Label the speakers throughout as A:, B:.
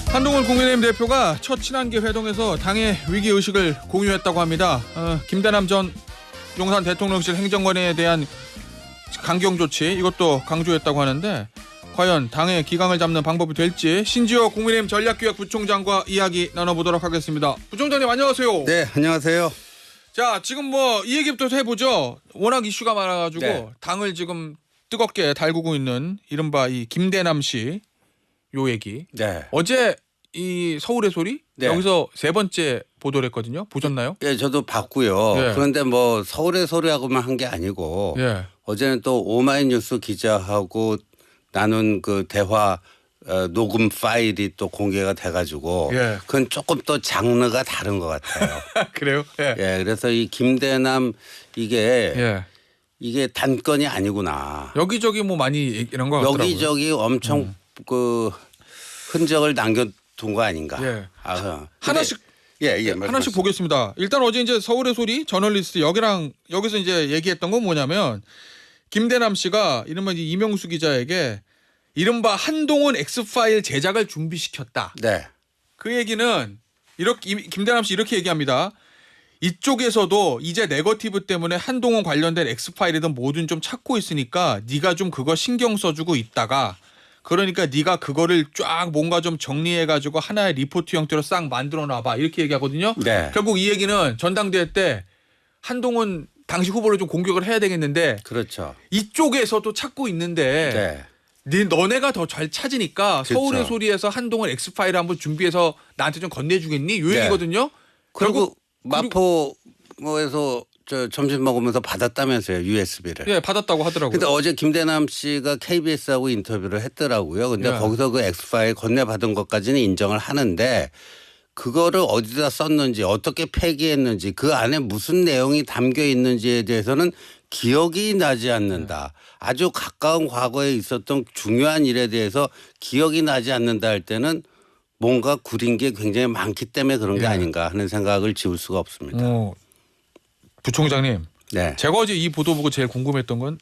A: 한동훈 국민의힘 대표가 첫 친한계 회동에서 당의 위기의식을 공유했다고 합니다. 김대남 전 용산 대통령실 행정관에 대한 강경 조치 이것도 강조했다고 하는데 과연 당의 기강을 잡는 방법이 될지 신지호 국민의힘 전략기획부총장과 이야기 나눠보도록 하겠습니다. 부총장님 안녕하세요.
B: 네, 안녕하세요.
A: 자, 지금 이 얘기부터 해보죠. 워낙 이슈가 많아가지고
B: 네.
A: 당을 지금 뜨겁게 달구고 있는 이른바 이 김대남 씨 요 얘기.
B: 네.
A: 어제 이 서울의 소리
B: 네.
A: 여기서 세 번째 보도를 했거든요. 보셨나요?
B: 예, 저도 봤고요.
A: 예.
B: 그런데 서울의 소리하고만 한 게 아니고
A: 예.
B: 어제는 또 오마이뉴스 기자하고 나눈 그 대화 녹음 파일이 또 공개가 돼가지고
A: 예.
B: 그건 조금 또 장르가 다른 것 같아요.
A: 그래요? 예.
B: 예, 그래서 이 김대남
A: 예.
B: 이게 단건이 아니구나.
A: 여기저기 많이 이런 거 같더라고요.
B: 여기저기 엄청 그 흔적을 남겨둔 거 아닌가.
A: 예.
B: 하나씩
A: 하나씩 보겠습니다. 일단 어제 이제 서울의 소리 저널리스트 여기서 이제 얘기했던 건 뭐냐면 김대남 씨가 이른바 이명수 기자에게 이른바 한동훈 X파일 제작을 준비시켰다.
B: 네.
A: 그 얘기는 김대남 씨 이렇게 얘기합니다. 이쪽에서도 이제 네거티브 때문에 한동훈 관련된 X파일이든 뭐든 좀 찾고 있으니까 네가 좀 그거 신경 써주고 있다가 그러니까 네가 그거를 쫙 뭔가 좀 정리해가지고 하나의 리포트 형태로 싹 만들어놔봐 이렇게 얘기하거든요.
B: 네.
A: 결국 이 얘기는 전당대회 때 한동훈 당시 후보를 좀 공격을 해야 되겠는데
B: 그렇죠.
A: 이쪽에서도 찾고 있는데 너네가 더 잘 찾으니까
B: 그렇죠.
A: 서울의 소리에서 한동훈 X파일 한번 준비해서 나한테 좀 건네주겠니? 요 얘기거든요.
B: 그리고 마포에서 점심 먹으면서 받았다면서요, USB를.
A: 예, 받았다고 하더라고요.
B: 근데 어제 김대남 씨가 KBS하고 인터뷰를 했더라고요. 근데
A: 예.
B: 거기서 그 X파일 건네받은 것까지는 인정을 하는데 그거를 어디다 썼는지 어떻게 폐기했는지 그 안에 무슨 내용이 담겨 있는지에 대해서는 기억이 나지 않는다. 아주 가까운 과거에 있었던 중요한 일에 대해서 기억이 나지 않는다 할 때는 뭔가 구린 게 굉장히 많기 때문에 그런 게
A: 예.
B: 아닌가 하는 생각을 지울 수가 없습니다.
A: 부총장님.
B: 네.
A: 제가 어제 이 보도 보고 제일 궁금했던 건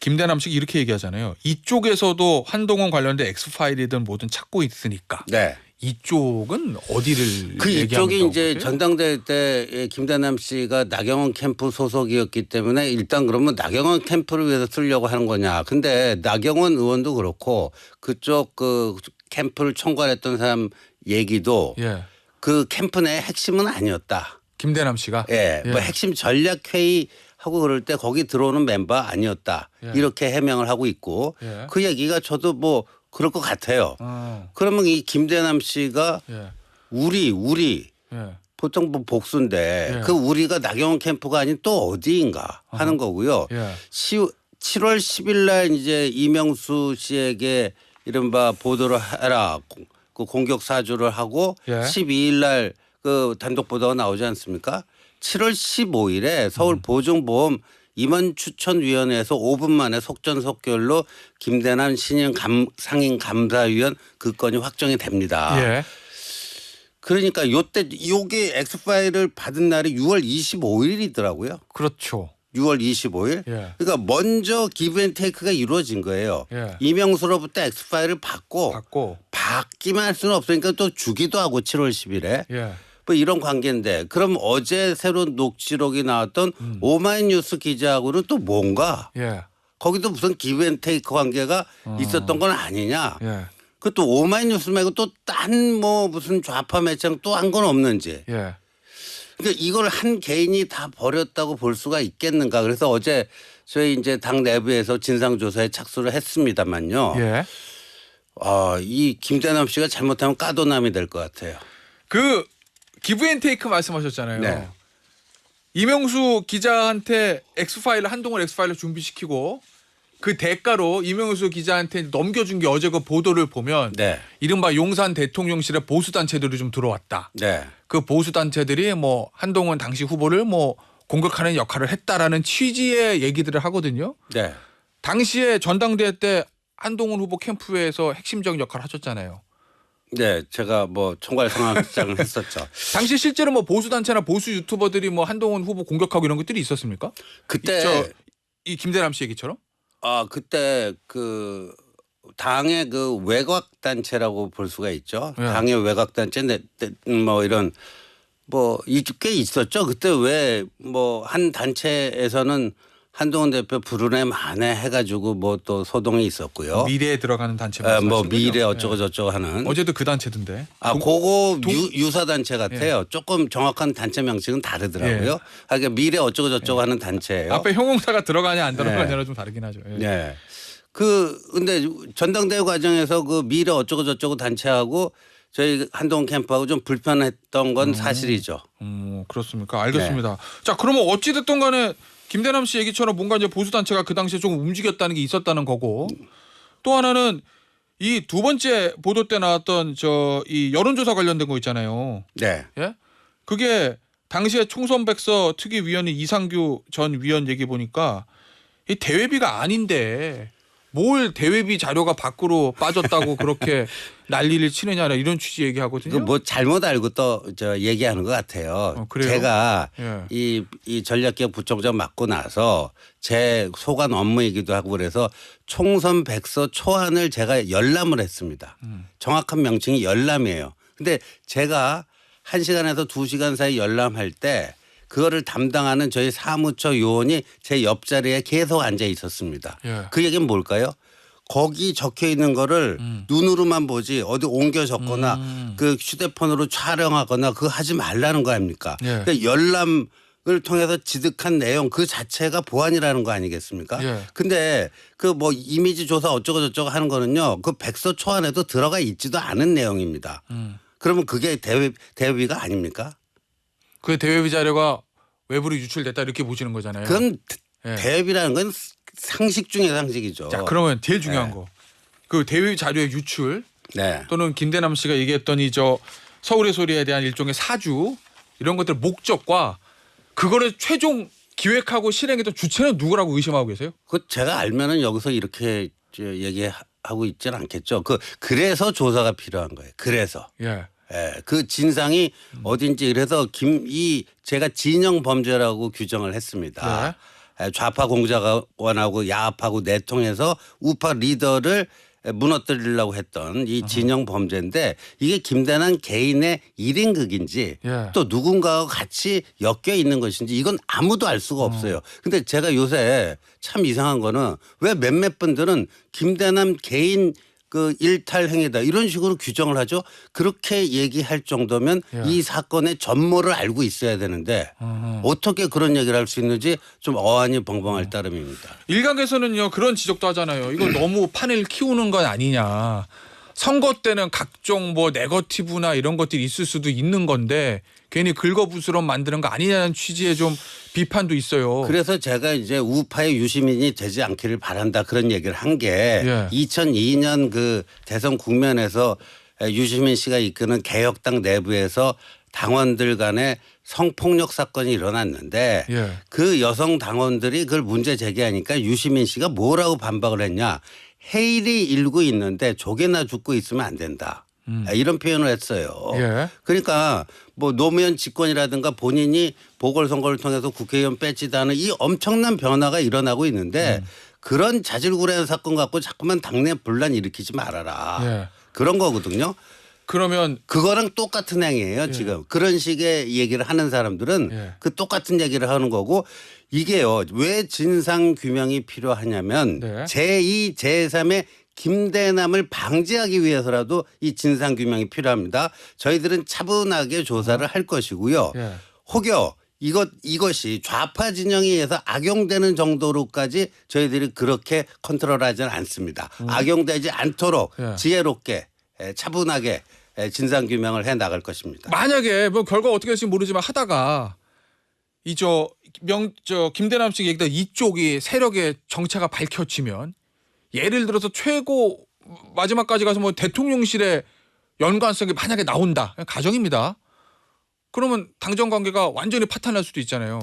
A: 김대남 씨가 이렇게 얘기하잖아요. 이쪽에서도 한동훈 관련된 X파일이든 뭐든 찾고 있으니까.
B: 네.
A: 이쪽은 어디를
B: 그
A: 얘기하는
B: 이쪽이 이제
A: 거세요?
B: 전당대회 때 김대남 씨가 나경원 캠프 소속이었기 때문에 일단 그러면 나경원 캠프를 위해서 쓰려고 하는 거냐. 근데 나경원 의원도 그렇고 그쪽 그 캠프를 총괄했던 사람 얘기도
A: 예.
B: 그 캠프 내 핵심은 아니었다.
A: 김대남 씨가.
B: 예. 핵심 전략회의 하고 그럴 때 거기 들어오는 멤버 아니었다.
A: 예.
B: 이렇게 해명을 하고 있고
A: 예.
B: 그 얘기가 저도 그럴 것 같아요. 그러면 이 김대남 씨가
A: 예.
B: 우리
A: 예.
B: 보통 복수인데
A: 예.
B: 그 우리가 나경원 캠프가 아닌 또 어디인가 하는 거고요.
A: 예.
B: 7월 10일 날 이제 이명수 씨에게 이른바 보도를 해라. 그 공격 사주를 하고
A: 예.
B: 12일 날 그 단독 보도가 나오지 않습니까? 7월 15일에 서울 보증보험 임원추천위원회에서 5분 만에 속전속결로 김대남 신임 상임 감사위원 그 건이 확정이 됩니다.
A: 예.
B: 그러니까 요게 X파일을 받은 날이 6월 25일이더라고요.
A: 그렇죠.
B: 6월 25일.
A: 예.
B: 그러니까 먼저 기브앤테이크가 이루어진 거예요.
A: 예.
B: 이명수로부터 X파일을 받고 받기만 할 수는 없으니까 또 주기도 하고 7월 10일에.
A: 예.
B: 이런 관계인데 그럼 어제 새로 녹취록이 나왔던 오마이뉴스 기자하고는 또 뭔가
A: 예.
B: 거기도 무슨 기브앤테이크 관계가 있었던 건 아니냐.
A: 예.
B: 그것도 오마이뉴스 말고 또 딴 무슨 좌파 매장 또 한 건 없는지.
A: 예.
B: 그러니까 이걸 한 개인이 다 버렸다고 볼 수가 있겠는가. 그래서 어제 저희 이제 당 내부에서 진상조사에 착수를 했습니다만요.
A: 예.
B: 이 김대남 씨가 잘못하면 까도남이 될 것 같아요.
A: 그 기브앤테이크 말씀하셨잖아요.
B: 네.
A: 이명수 기자한테 한동훈 X파일을 준비시키고 그 대가로 이명수 기자한테 넘겨준 게 어제 그 보도를 보면
B: 네.
A: 이른바 용산 대통령실에 보수단체들이 좀 들어왔다.
B: 네.
A: 그 보수단체들이 한동훈 당시 후보를 공격하는 역할을 했다라는 취지의 얘기들을 하거든요.
B: 네.
A: 당시에 전당대회 때 한동훈 후보 캠프에서 핵심적인 역할을 하셨잖아요.
B: 네, 제가 총괄 상황장을 했었죠.
A: 당시 실제로 보수단체나 보수 유튜버들이 한동훈 후보 공격하고 이런 것들이 있었습니까?
B: 그때
A: 이 김대남 씨 얘기처럼?
B: 그때 당의 그 외곽 단체라고 볼 수가 있죠.
A: 예.
B: 당의 외곽 단체 뭐 이런 뭐 꽤 있었죠. 그때 왜 뭐 한 단체에서는 한동훈 대표 부르네 마네 해가지고 뭐 또 소동이 있었고요.
A: 미래에 들어가는 단체
B: 뭐
A: 말씀하신
B: 미래
A: 거죠?
B: 어쩌고 저쩌고 하는.
A: 어제도 그 단체던데.
B: 그거 유사 단체 같아요. 조금 정확한 단체 명칭은 다르더라고요. 그러니까 미래 어쩌고 저쩌고 하는 단체예요.
A: 앞에 형용사가 들어가냐 안 들어가냐는 좀 다르긴 하죠. 예.
B: 네. 근데 전당대회 과정에서 그 미래 어쩌고 저쩌고 단체하고 저희 한동훈 캠프하고 좀 불편했던 건 사실이죠.
A: 그렇습니까? 알겠습니다. 자, 그러면 어찌 됐든 간에 김대남 씨 얘기처럼 뭔가 이제 보수 단체가 그 당시에 조금 움직였다는 게 있었다는 거고, 또 하나는 이 두 번째 보도 때 나왔던 이 여론조사 관련된 거 있잖아요.
B: 네.
A: 예? 그게 당시에 총선백서 특위위원회 이상규 전 위원 얘기 보니까 이 대외비가 아닌데 뭘 대외비 자료가 밖으로 빠졌다고 그렇게 난리를 치느냐 이런 취지 얘기하거든요.
B: 뭐 잘못 알고 또 얘기하는 것 같아요.
A: 그래요?
B: 제가
A: 예.
B: 이 전략기획 부총장 맡고 나서 제 소관 업무이기도 하고 그래서 총선 백서 초안을 제가 열람을 했습니다. 정확한 명칭이 열람이에요. 근데 제가 1시간에서 2시간 사이 열람할 때 그거를 담당하는 저희 사무처 요원이 제 옆자리에 계속 앉아 있었습니다.
A: 예.
B: 그 얘기는 뭘까요? 거기 적혀 있는 거를 눈으로만 보지 어디 옮겨 적거나 그 휴대폰으로 촬영하거나 그거 하지 말라는 거 아닙니까?
A: 예.
B: 그러니까 열람을 통해서 지득한 내용 그 자체가 보안이라는 거 아니겠습니까?
A: 예.
B: 근데 그 뭐 이미지 조사 어쩌고 저쩌고 하는 거는요. 그 백서 초안에도 들어가 있지도 않은 내용입니다. 그러면 그게 대외비가 아닙니까?
A: 그 대외비 자료가 외부로 유출됐다 이렇게 보시는 거잖아요.
B: 그건
A: 예.
B: 대외비라는 건 상식 중의 상식이죠.
A: 자, 그러면 제일 중요한
B: 네.
A: 거. 그 대외비 자료의 유출
B: 네.
A: 또는 김대남 씨가 얘기했던 서울의 소리에 대한 일종의 사주 이런 것들 목적과 그거를 최종 기획하고 실행했던 주체는 누구라고 의심하고 계세요?
B: 그 제가 알면은 여기서 이렇게 얘기하고 있지는 않겠죠. 그래서 조사가 필요한 거예요. 그래서.
A: 예.
B: 예, 그 진상이 어딘지 그래서 제가 진영 범죄라고 규정을 했습니다. 예, 좌파 공작원하고 야합하고 내통해서 우파 리더를 무너뜨리려고 했던 이 진영 범죄인데 이게 김대남 개인의 1인극인지
A: 예.
B: 또 누군가와 같이 엮여 있는 것인지 이건 아무도 알 수가 없어요. 근데 제가 요새 참 이상한 거는 왜 몇몇 분들은 김대남 개인 그 일탈 행위다 이런 식으로 규정을 하죠. 그렇게 얘기할 정도면
A: 예.
B: 이 사건의 전모를 알고 있어야 되는데 어떻게 그런 얘기를 할 수 있는지 좀 어안이 벙벙할 따름입니다.
A: 일각에서는요 그런 지적도 하잖아요. 이거 너무 판을 키우는 건 아니냐. 선거 때는 각종 뭐 네거티브나 이런 것들이 있을 수도 있는 건데 괜히 긁어부스럼 만드는 거 아니냐는 취지의 좀 비판도 있어요.
B: 그래서 제가 이제 우파의 유시민이 되지 않기를 바란다 그런 얘기를 한 게
A: 예.
B: 2002년 그 대선 국면에서 유시민 씨가 이끄는 개혁당 내부에서 당원들 간에 성폭력 사건이 일어났는데
A: 예.
B: 그 여성 당원들이 그걸 문제 제기하니까 유시민 씨가 뭐라고 반박을 했냐. 해일이 일고 있는데 조개나 죽고 있으면 안 된다. 이런 표현을 했어요.
A: 예.
B: 그러니까 뭐 노무현 집권이라든가 본인이 보궐선거를 통해서 국회의원 뺏지다는 이 엄청난 변화가 일어나고 있는데 그런 자질구레한 사건 갖고 자꾸만 당내 분란 일으키지 말아라.
A: 예.
B: 그런 거거든요.
A: 그러면
B: 그거랑 똑같은 행위예요 지금. 그런 식의 얘기를 하는 사람들은
A: 예.
B: 그 똑같은 얘기를 하는 거고 이게요. 왜 진상 규명이 필요하냐면
A: 네.
B: 제2, 제3의 김대남을 방지하기 위해서라도 이 진상 규명이 필요합니다. 저희들은 차분하게 조사를 할 것이고요.
A: 예.
B: 혹여 이것이 좌파 진영에 의해서 악용되는 정도로까지 저희들이 그렇게 컨트롤하지는 않습니다. 악용되지 않도록
A: 예.
B: 지혜롭게 차분하게 진상 규명을 해 나갈 것입니다.
A: 만약에 뭐 결과 어떻게 될지 모르지만 하다가 김대남 씨 얘기다 이쪽이 세력의 정체가 밝혀지면 예를 들어서 최고 마지막까지 가서 뭐 대통령실의 연관성이 만약에 나온다. 가정입니다. 그러면 당정 관계가 완전히 파탄날 수도 있잖아요.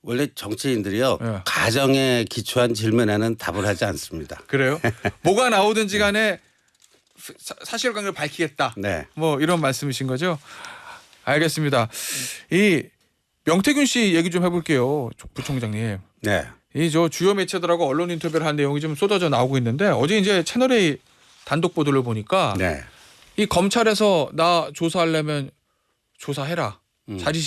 B: 원래 정치인들이요.
A: 예.
B: 가정에 기초한 질문에는 답을 하지 않습니다.
A: 그래요? 뭐가 나오든지 간에 사실관계를 밝히겠다.
B: 네.
A: 뭐 이런 말씀이신 거죠? 알겠습니다. 이 명태균 씨 얘기 좀 해볼게요. 부총장님.
B: 네.
A: 이 저 주요 매체들하고 언론 인터뷰를 한 내용이 좀 쏟아져 나오고 있는데 어제 이제 채널A 단독 보도를 보니까
B: 네.
A: 이 검찰에서 나 조사하려면 조사해라.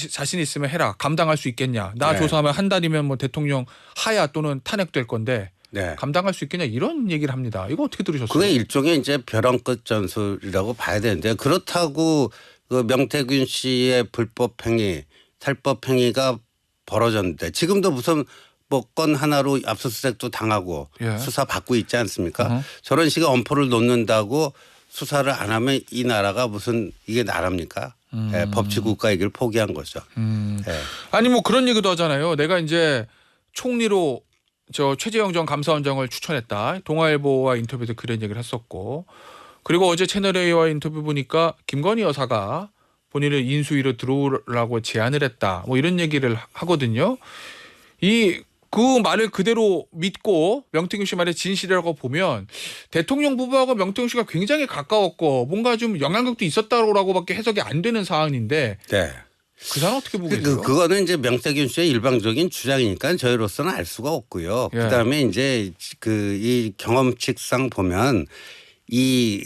A: 자신 있으면 해라. 감당할 수 있겠냐. 나
B: 네.
A: 조사하면 한 달이면 뭐 대통령 하야 또는 탄핵될 건데
B: 네.
A: 감당할 수 있겠냐 이런 얘기를 합니다. 이거 어떻게 들으셨어요?
B: 그게 일종의 이제 벼랑 끝 전술이라고 봐야 되는데 그렇다고 그 명태균 씨의 불법 행위, 탈법 행위가 벌어졌는데 지금도 무슨 뭐 건 하나로 압수수색도 당하고
A: 예.
B: 수사 받고 있지 않습니까? 저런 식의 엄포를 놓는다고 수사를 안 하면 이 나라가 무슨 이게 나라입니까? 예, 법치국가이기를 포기한 거죠. 예.
A: 아니 뭐 그런 얘기도 하잖아요. 내가 이제 총리로 저 최재형 전 감사원장을 추천했다. 동아일보와 인터뷰에서 그런 얘기를 했었고 그리고 어제 채널A와 인터뷰 보니까 김건희 여사가 본인을 인수위로 들어오라고 제안을 했다. 뭐 이런 얘기를 하거든요. 그 말을 그대로 믿고 명태균 씨 말의 진실이라고 보면 대통령 부부하고 명태균 씨가 굉장히 가까웠고 뭔가 좀 영향력도 있었다고밖에 해석이 안 되는 상황인데
B: 네.
A: 그 사람 어떻게 보고 계세요?
B: 그거는 이제 명태균 씨의 일방적인 주장이니까 저희로서는 알 수가 없고요.
A: 예.
B: 그다음에 이제 이 경험칙상 보면 이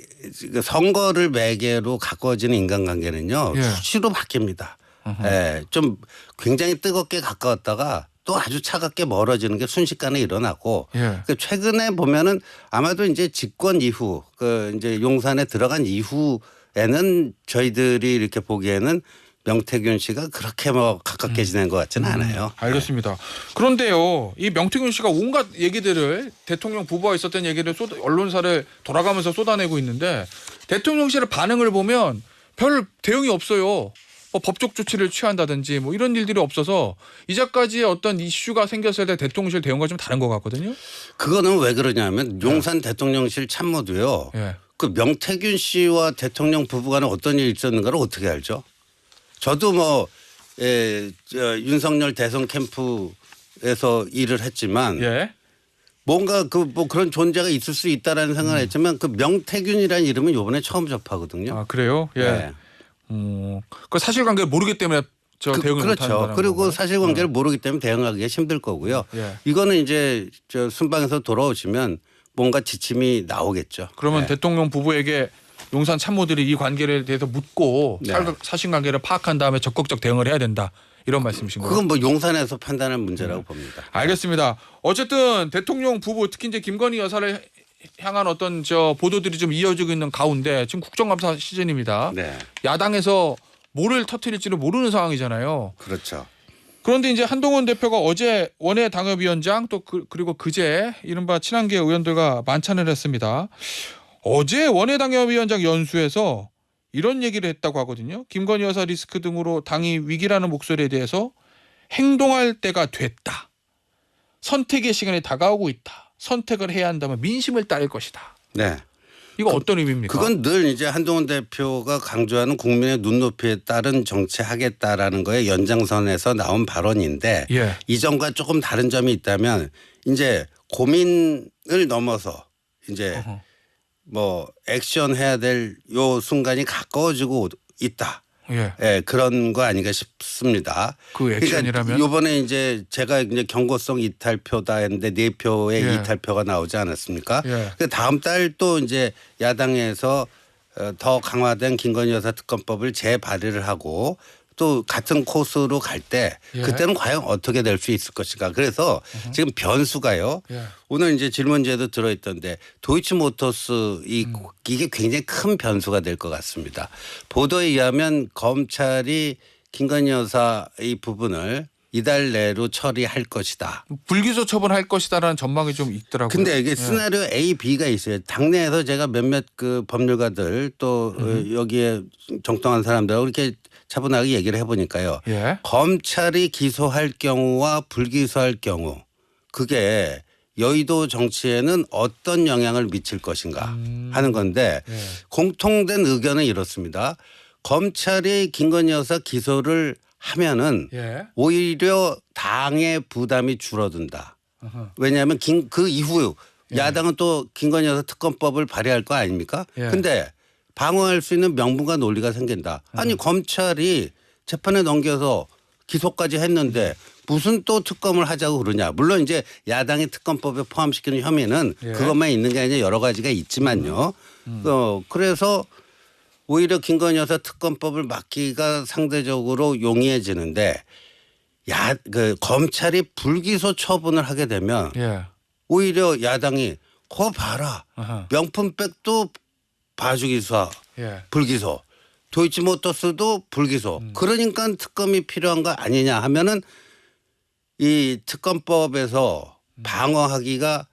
B: 선거를 매개로 가까워지는 인간관계는요.
A: 예.
B: 수시로 바뀝니다. 예. 좀 굉장히 뜨겁게 가까웠다가 또 아주 차갑게 멀어지는 게 순식간에 일어나고
A: 예.
B: 최근에 보면은 아마도 이제 집권 이후 그 이제 용산에 들어간 이후에는 저희들이 이렇게 보기에는 명태균 씨가 그렇게 뭐 가깝게 지낸 것 같지는 않아요.
A: 알겠습니다. 그런데요, 이 명태균 씨가 온갖 얘기들을 대통령 부부와 있었던 얘기를 언론사를 돌아가면서 쏟아내고 있는데 대통령실의 반응을 보면 별 대응이 없어요. 뭐 법적 조치를 취한다든지 뭐 이런 일들이 없어서 이제까지의 어떤 이슈가 생겼을 때 대통령실 대응과 좀 다른 것 같거든요.
B: 그거는 왜 그러냐면 용산 대통령실 참모도요.
A: 예.
B: 그 명태균 씨와 대통령 부부간에 어떤 일이 있었는가를 어떻게 알죠? 저도 뭐 윤석열 대선 캠프에서 일을 했지만
A: 예.
B: 뭔가 뭐 그런 존재가 있을 수 있다라는 생각을 했지만 그 명태균이라는 이름은 이번에 처음 접하거든요.
A: 아 그래요? 예.
B: 네.
A: 그 사실관계를 모르기 때문에 대응을
B: 그렇죠.
A: 못한다는
B: 그리고
A: 건가요?
B: 사실관계를 모르기 때문에 대응하기가 힘들 거고요.
A: 예.
B: 이거는 이제 저 순방에서 돌아오시면 뭔가 지침이 나오겠죠.
A: 그러면
B: 네.
A: 대통령 부부에게 용산 참모들이 이 관계에 대해서 묻고
B: 네.
A: 사실관계를 파악한 다음에 적극적 대응을 해야 된다. 이런 말씀이신 거예요?
B: 그건 뭐 용산에서 판단할 문제라고 봅니다.
A: 알겠습니다. 어쨌든 대통령 부부 특히 이제 김건희 여사를 향한 어떤 저 보도들이 좀 이어지고 있는 가운데 지금 국정감사 시즌입니다.
B: 네.
A: 야당에서 뭐를 터뜨릴지를 모르는 상황이잖아요.
B: 그렇죠.
A: 그런데 이제 한동훈 대표가 어제 원외 당협위원장 또 그리고 그제 이른바 친한계 의원들과 만찬을 했습니다. 어제 원외 당협위원장 연수에서 이런 얘기를 했다고 하거든요. 김건희 여사 리스크 등으로 당이 위기라는 목소리에 대해서 행동할 때가 됐다. 선택의 시간이 다가오고 있다. 선택을 해야 한다면 민심을 따를 것이다.
B: 네.
A: 이거 어떤 의미입니까?
B: 그건 늘 이제 한동훈 대표가 강조하는 국민의 눈높이에 따른 정치하겠다라는 거에 연장선에서 나온 발언인데
A: 예.
B: 이전과 조금 다른 점이 있다면 이제 고민을 넘어서 이제 뭐 액션해야 될 요 순간이 가까워지고 있다.
A: 예.
B: 예, 그런 거 아닌가 싶습니다.
A: 그 액션이라면?
B: 그러니까 이번에 이제 제가 이제 경고성 이탈표다 했는데 4표의
A: 예.
B: 이탈표가 나오지 않았습니까?
A: 예.
B: 그 다음 달 또 이제 야당에서 더 강화된 김건희 여사 특검법을 재발의를 하고 또 같은 코스로 갈 때
A: 예.
B: 그때는 과연 어떻게 될 수 있을 것인가. 그래서 지금 변수가요.
A: 예.
B: 오늘 이제 질문지에도 들어있던데 도이치모터스 이게 굉장히 큰 변수가 될 것 같습니다. 보도에 의하면 검찰이 김건희 여사 이 부분을 이달 내로 처리할 것이다.
A: 불기소 처분할 것이다라는 전망이 좀 있더라고요.
B: 근데 이게 시나리오 A, B가 있어요. 당내에서 제가 몇몇 그 법률가들 또 여기에 정통한 사람들하고 이렇게 차분하게 얘기를 해보니까요.
A: 예.
B: 검찰이 기소할 경우와 불기소할 경우 그게 여의도 정치에는 어떤 영향을 미칠 것인가 하는 건데
A: 예.
B: 공통된 의견은 이렇습니다. 검찰이 김건희 여사 기소를 하면은
A: 예.
B: 오히려 당의 부담이 줄어든다. 왜냐하면 그 이후 야당은 또 김건희 여사 특검법을 발의할 거 아닙니까?
A: 예.
B: 근데 방어할 수 있는 명분과 논리가 생긴다. 아니 검찰이 재판에 넘겨서 기소까지 했는데 무슨 또 특검을 하자고 그러냐. 물론 이제 야당이 특검법에 포함시키는 혐의는
A: 예.
B: 그것만 있는 게 아니라 여러 가지가 있지만요. 그래서 오히려 김건희 여사 특검법을 막기가 상대적으로 용이해지는데 검찰이 불기소 처분을 하게 되면
A: 예.
B: 오히려 야당이 거 봐라.
A: 아하.
B: 명품백도 봐주기 수사
A: 예.
B: 불기소. 도이치모터스도 불기소. 그러니까 특검이 필요한 거 아니냐 하면은 이 특검법에서 방어하기가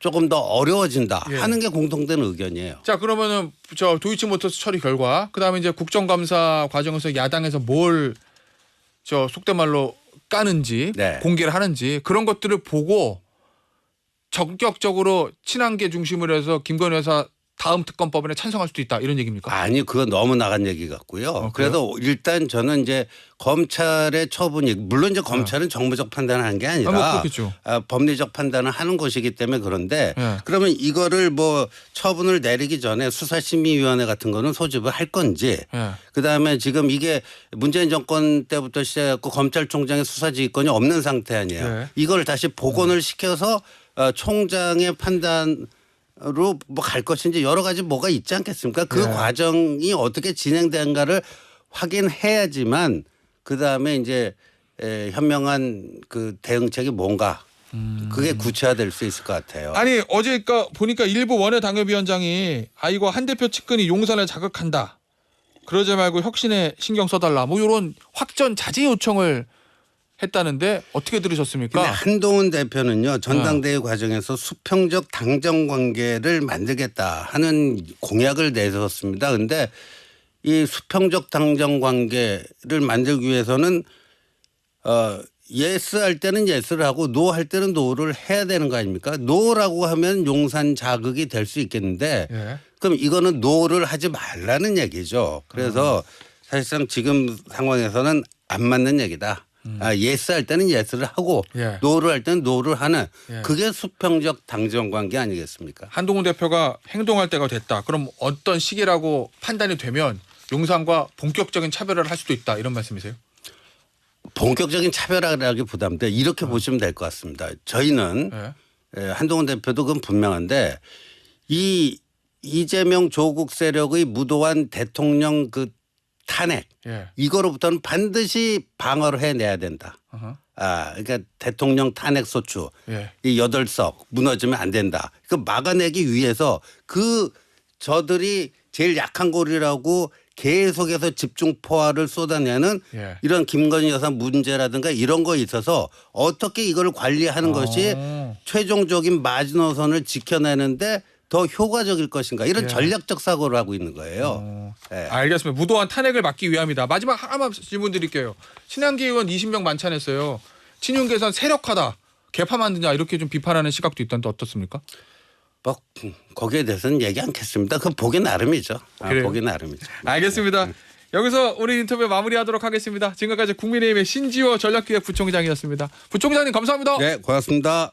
B: 조금 더 어려워진다
A: 예.
B: 하는 게 공통된 의견이에요.
A: 자, 그러면은 저 도이치모터스 처리 결과 그다음에 이제 국정감사 과정에서 야당에서 뭘 저 속된 말로 까는지
B: 네.
A: 공개를 하는지 그런 것들을 보고 적극적으로 친한계 중심으로 해서 김건희 여사 다음 특검법에 찬성할 수도 있다 이런 얘기입니까?
B: 아니 그건 너무 나간 얘기 같고요.
A: 그래요?
B: 그래서 일단 저는 이제 검찰의 처분이 물론 이제 검찰은 정무적 판단을 하는 게 아니라
A: 뭐 그렇겠죠.
B: 법리적 판단을 하는 것이기 때문에 그런데
A: 예.
B: 그러면 이거를 뭐 처분을 내리기 전에 수사심의위원회 같은 거는 소집을 할 건지
A: 예.
B: 그다음에 지금 이게 문재인 정권 때부터 시작해서 검찰총장의 수사지휘권이 없는 상태 아니에요.
A: 네.
B: 이걸 다시 복원을 시켜서 총장의 판단 로 뭐 갈 것인지 여러 가지 뭐가 있지 않겠습니까? 그
A: 네.
B: 과정이 어떻게 진행된가를 확인해야지만 그 다음에 이제 현명한 그 대응책이 뭔가 그게 구체화될 수 있을 것 같아요.
A: 아니 어제 보니까 일부 원외 당협위원장이 이거 한 대표 측근이 용산을 자극한다. 그러지 말고 혁신에 신경 써달라. 뭐 이런 확전 자제 요청을 했다는데 어떻게 들으셨습니까?
B: 근데 한동훈 대표는요 전당대회 과정에서 수평적 당정 관계를 만들겠다 하는 공약을 내세웠습니다. 근데 이 수평적 당정 관계를 만들기 위해서는 예스 할 때는 예스를 하고 노 할 때는 노를 해야 되는 거 아닙니까? 노라고 하면 용산 자극이 될 수 있겠는데
A: 예.
B: 그럼 이거는 노를 하지 말라는 얘기죠. 그래서 사실상 지금 상황에서는 안 맞는 얘기다. 예스 할 때는 예스를 하고
A: 예.
B: 노를 할 때는 노를 하는
A: 예.
B: 그게 수평적 당정 관계 아니겠습니까?
A: 한동훈 대표가 행동할 때가 됐다. 그럼 어떤 시기라고 판단이 되면 용산과 본격적인 차별화를 할 수도 있다. 이런 말씀이세요?
B: 본격적인 차별화라기보다는 이렇게 보시면 될 것 같습니다. 저희는
A: 예.
B: 한동훈 대표도 그건 분명한데 이 이재명 조국 세력의 무도한 대통령 그 탄핵
A: 예.
B: 이거로부터는 반드시 방어를 해내야 된다.
A: 어허.
B: 그러니까 대통령 탄핵 소추
A: 예.
B: 이 8석 무너지면 안 된다. 그 막아내기 위해서 저들이 제일 약한 고리라고 계속해서 집중 포화를 쏟아내는
A: 예.
B: 이런 김건희 여사 문제라든가 이런 거에 있어서 어떻게 이걸 관리하는 것이 최종적인 마지노선을 지켜내는데 더 효과적일 것인가 이런
A: 예.
B: 전략적 사고를 하고 있는 거예요. 예.
A: 알겠습니다. 무도한 탄핵을 막기 위함이다. 마지막 하나만 질문 드릴게요. 친한계 의원 20명 만찬했어요. 친윤 계산 세력화다. 개파 만드냐 이렇게 좀 비판하는 시각도 있던데 어떻습니까?
B: 뭐 거기에 대해서는 얘기 않겠습니다. 그건 보기 나름이죠.
A: 그래요?
B: 보기 나름이죠.
A: 알겠습니다. 여기서 우리 인터뷰 마무리하도록 하겠습니다. 지금까지 국민의힘의 신지호 전략기획부총장이었습니다. 부총장님 감사합니다.
B: 네, 고맙습니다.